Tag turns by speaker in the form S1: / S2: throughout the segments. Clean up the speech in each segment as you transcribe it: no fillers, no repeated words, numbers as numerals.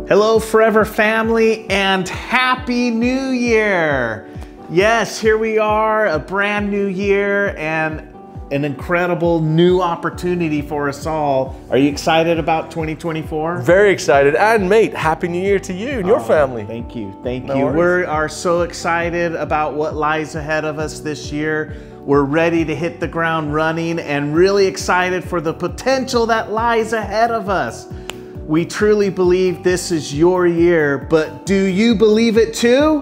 S1: Hello, Forever family, and Happy New Year! Yes, here we are, a brand new year and an incredible new opportunity for us all. Are you excited about 2024?
S2: Very excited. And mate, Happy New Year to you and your family.
S1: Thank you, thank you. We are so excited about what lies ahead of us this year. We're ready to hit the ground running and really excited for the potential that lies ahead of us. We truly believe this is your year, but do you believe it too?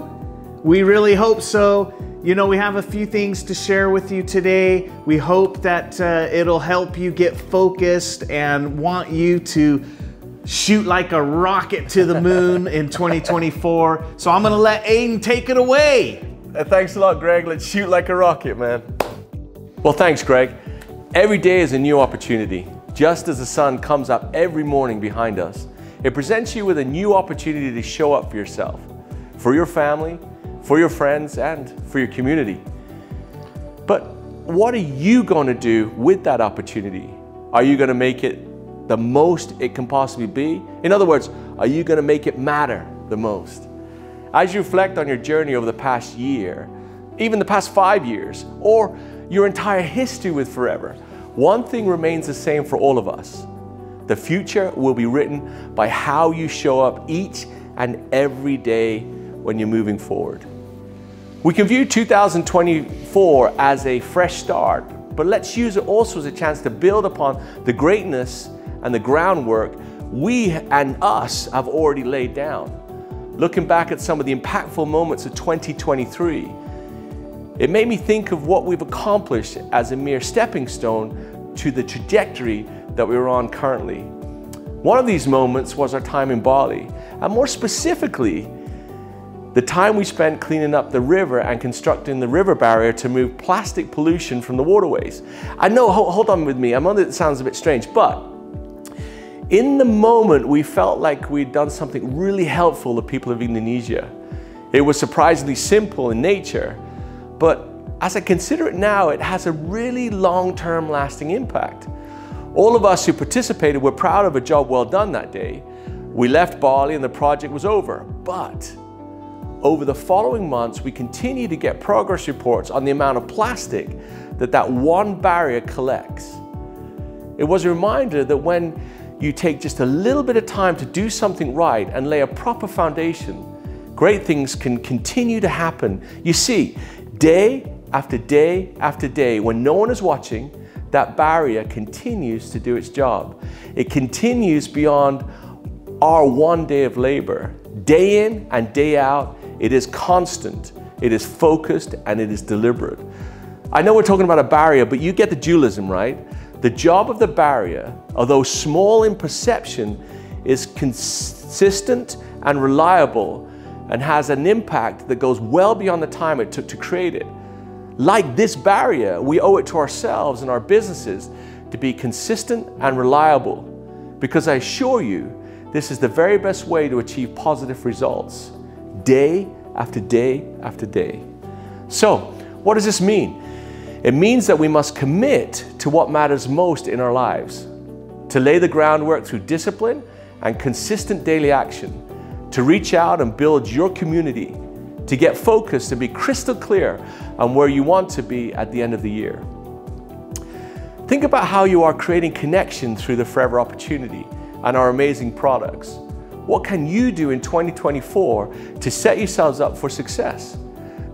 S1: We really hope so. You know, we have a few things to share with you today. We hope that it'll help you get focused and want you to shoot like a rocket to the moon in 2024. So I'm gonna let Aiden take it away.
S2: Thanks a lot, Greg. Let's shoot like a rocket, man. Well, thanks, Greg. Every day is a new opportunity. Just as the sun comes up every morning behind us, it presents you with a new opportunity to show up for yourself, for your family, for your friends, and for your community. But what are you going to do with that opportunity? Are you going to make it the most it can possibly be? In other words, are you going to make it matter the most? As you reflect on your journey over the past year, even the past 5 years, or your entire history with Forever, one thing remains the same for all of us. The future will be written by how you show up each and every day when you're moving forward. We can view 2024 as a fresh start, but let's use it also as a chance to build upon the greatness and the groundwork we and us have already laid down. Looking back at some of the impactful moments of 2023, it made me think of what we've accomplished as a mere stepping stone to the trajectory that we're on currently. One of these moments was our time in Bali, and more specifically, the time we spent cleaning up the river and constructing the river barrier to move plastic pollution from the waterways. I know, hold on with me, I know that it sounds a bit strange, but in the moment we felt like we'd done something really helpful to people of Indonesia. It was surprisingly simple in nature, but as I consider it now, it has a really long-term lasting impact. All of us who participated were proud of a job well done that day. We left Bali and the project was over, but over the following months, we continued to get progress reports on the amount of plastic that one barrier collects. It was a reminder that when you take just a little bit of time to do something right and lay a proper foundation, great things can continue to happen. You see, day after day after day, when no one is watching, that barrier continues to do its job. It continues beyond our one day of labor. Day in and day out, it is constant, it is focused, and it is deliberate. I know we're talking about a barrier, but you get the dualism, right? The job of the barrier, although small in perception, is consistent and reliable and has an impact that goes well beyond the time it took to create it. Like this barrier, we owe it to ourselves and our businesses to be consistent and reliable, because I assure you, this is the very best way to achieve positive results, day after day after day. So, what does this mean? It means that we must commit to what matters most in our lives, to lay the groundwork through discipline and consistent daily action, to reach out and build your community, to get focused and be crystal clear on where you want to be at the end of the year. Think about how you are creating connection through the Forever opportunity and our amazing products. What can you do in 2024 to set yourselves up for success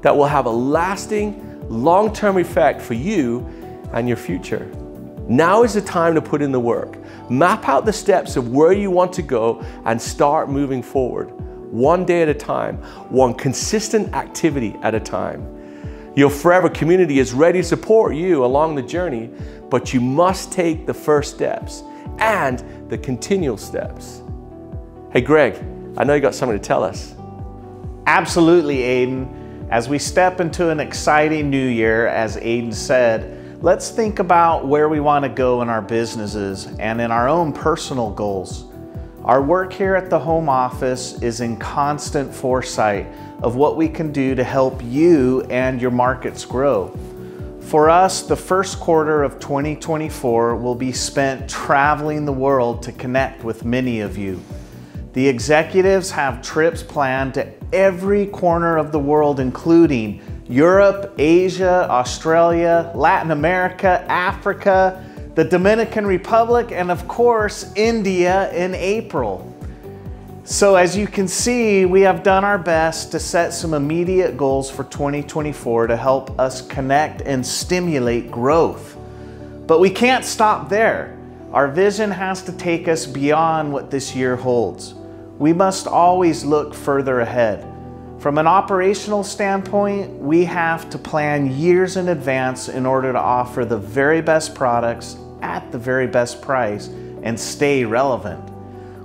S2: that will have a lasting, long-term effect for you and your future? Now is the time to put in the work. Map out the steps of where you want to go and start moving forward, one day at a time, one consistent activity at a time. Your Forever community is ready to support you along the journey, but you must take the first steps and the continual steps. Hey Greg, I know you got something to tell us.
S1: Absolutely, Aiden. As we step into an exciting new year, as Aiden said, let's think about where we want to go in our businesses and in our own personal goals. Our work here at the home office is in constant foresight of what we can do to help you and your markets grow. For us, the first quarter of 2024 will be spent traveling the world to connect with many of you. The executives have trips planned to every corner of the world, including Europe, Asia, Australia, Latin America, Africa, the Dominican Republic, and of course, India in April. So as you can see, we have done our best to set some immediate goals for 2024 to help us connect and stimulate growth. But we can't stop there. Our vision has to take us beyond what this year holds. We must always look further ahead. From an operational standpoint, we have to plan years in advance in order to offer the very best products at the very best price and stay relevant.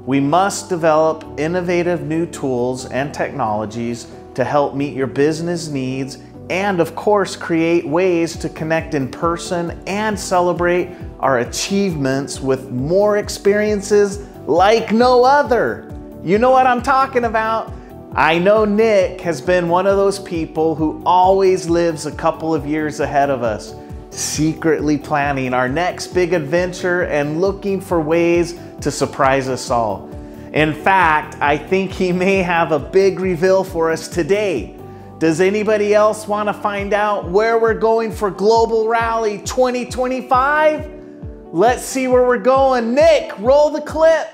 S1: We must develop innovative new tools and technologies to help meet your business needs and, of course, create ways to connect in person and celebrate our achievements with more experiences like no other. You know what I'm talking about? I know Nick has been one of those people who always lives a couple of years ahead of us, secretly planning our next big adventure and looking for ways to surprise us all. In fact, I think he may have a big reveal for us today. Does anybody else want to find out where we're going for Global Rally 2025? Let's see where we're going. Nick, roll the clip.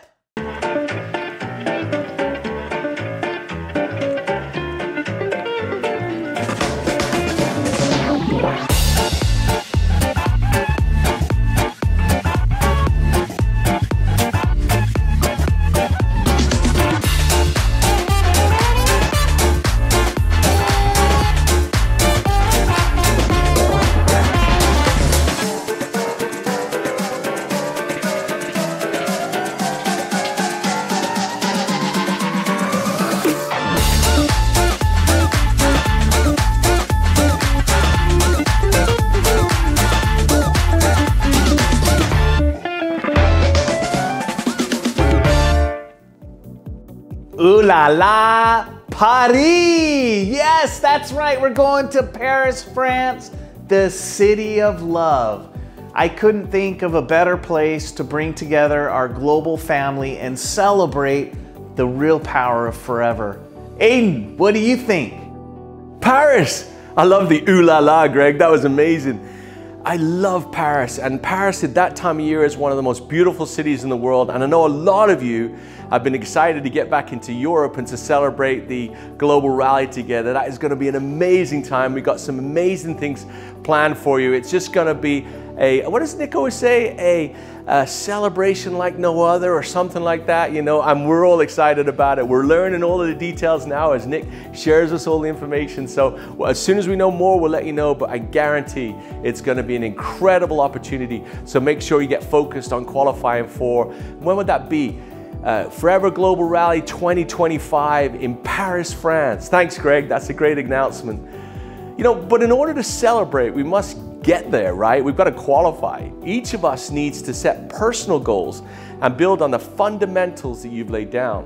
S1: Ooh la la, Paris! Yes, that's right, we're going to Paris, France, the city of love. I couldn't think of a better place to bring together our global family and celebrate the real power of forever. Aiden, what do you think?
S2: Paris! I love the ooh la la, Greg, that was amazing. I love Paris, and Paris at that time of year is one of the most beautiful cities in the world, and I know a lot of you have been excited to get back into Europe and to celebrate the global rally together. That is going to be an amazing time. We've got some amazing things planned for you. It's just going to be what does Nick always say? A celebration like no other, or something like that, you know, and we're all excited about it. We're learning all of the details now as Nick shares us all the information. So as soon as we know more, we'll let you know, but I guarantee it's going to be an incredible opportunity. So make sure you get focused on qualifying for, when would that be? Forever Global Rally 2025 in Paris, France. Thanks, Greg. That's a great announcement. You know, but in order to celebrate, we must get there, right? We've got to qualify. Each of us needs to set personal goals and build on the fundamentals that you've laid down.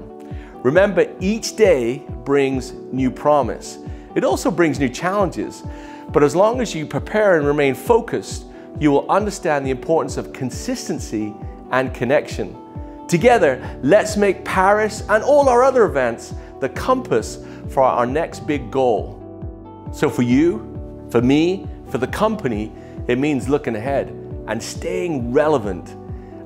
S2: Remember, each day brings new promise. It also brings new challenges. But as long as you prepare and remain focused, you will understand the importance of consistency and connection. Together, let's make Paris and all our other events the compass for our next big goal. So for you, for me, for the company, it means looking ahead and staying relevant.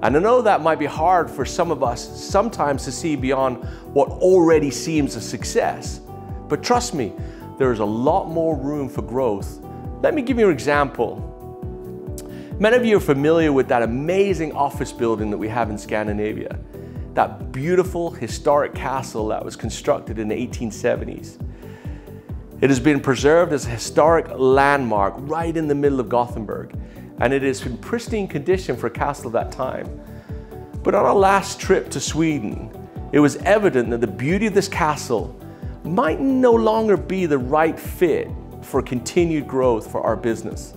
S2: And I know that might be hard for some of us sometimes to see beyond what already seems a success. But trust me, there is a lot more room for growth. Let me give you an example. Many of you are familiar with that amazing office building that we have in Scandinavia. That beautiful historic castle that was constructed in the 1870s. It has been preserved as a historic landmark right in the middle of Gothenburg, and it is in pristine condition for a castle of that time. But on our last trip to Sweden, it was evident that the beauty of this castle might no longer be the right fit for continued growth for our business.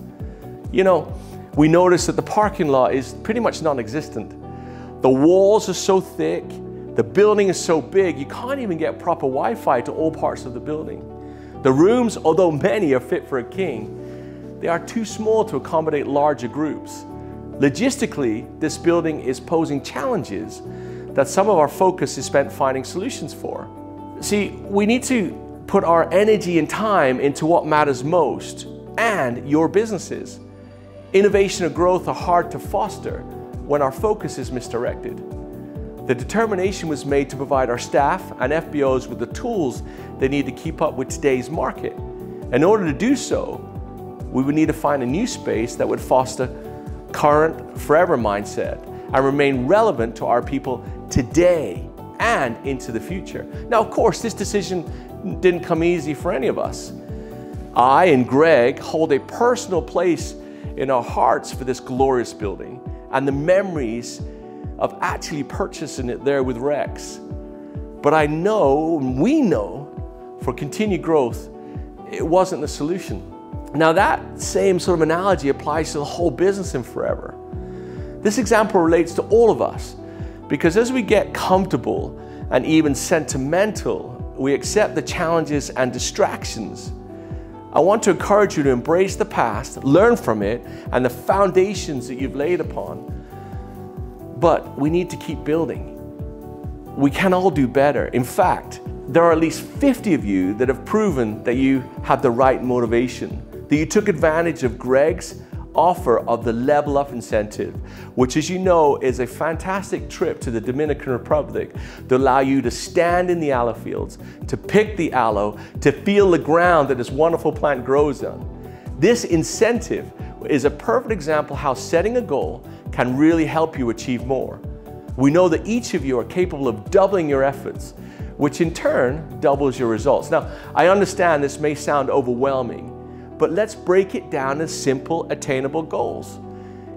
S2: You know, we noticed that the parking lot is pretty much non-existent. The walls are so thick, the building is so big, you can't even get proper Wi-Fi to all parts of the building. The rooms, although many are fit for a king, they are too small to accommodate larger groups. Logistically, this building is posing challenges that some of our focus is spent finding solutions for. See, we need to put our energy and time into what matters most, and your businesses. Innovation and growth are hard to foster when our focus is misdirected. The determination was made to provide our staff and FBOs with the tools they need to keep up with today's market. In order to do so, we would need to find a new space that would foster current, forever mindset and remain relevant to our people today and into the future. Now, of course, this decision didn't come easy for any of us. I and Greg hold a personal place in our hearts for this glorious building and the memories of actually purchasing it there with Rex. But I know, and we know, for continued growth, it wasn't the solution. Now that same sort of analogy applies to the whole business in forever. This example relates to all of us, because as we get comfortable and even sentimental, we accept the challenges and distractions. I want to encourage you to embrace the past, learn from it, and the foundations that you've laid upon. But we need to keep building. We can all do better. In fact, there are at least 50 of you that have proven that you have the right motivation, that you took advantage of Greg's offer of the Level Up incentive, which, as you know, is a fantastic trip to the Dominican Republic to allow you to stand in the aloe fields, to pick the aloe, to feel the ground that this wonderful plant grows on. This incentive is a perfect example how setting a goal can really help you achieve more. We know that each of you are capable of doubling your efforts, which in turn doubles your results. Now, I understand this may sound overwhelming, but let's break it down as simple, attainable goals.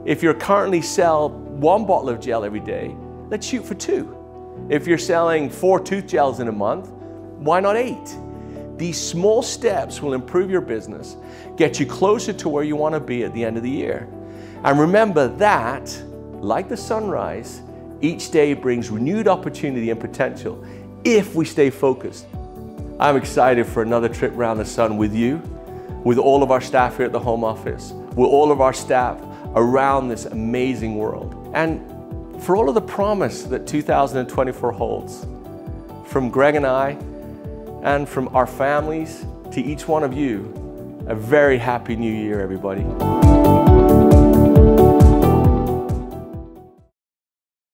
S2: If you currently sell 1 bottle of gel every day, let's shoot for 2. If you're selling 4 tooth gels in a month, why not 8? These small steps will improve your business, get you closer to where you want to be at the end of the year. And remember that, like the sunrise, each day brings renewed opportunity and potential if we stay focused. I'm excited for another trip around the sun with you, with all of our staff here at the home office, with all of our staff around this amazing world, and for all of the promise that 2024 holds. From Greg and I, and from our families to each one of you, a very happy new year, everybody.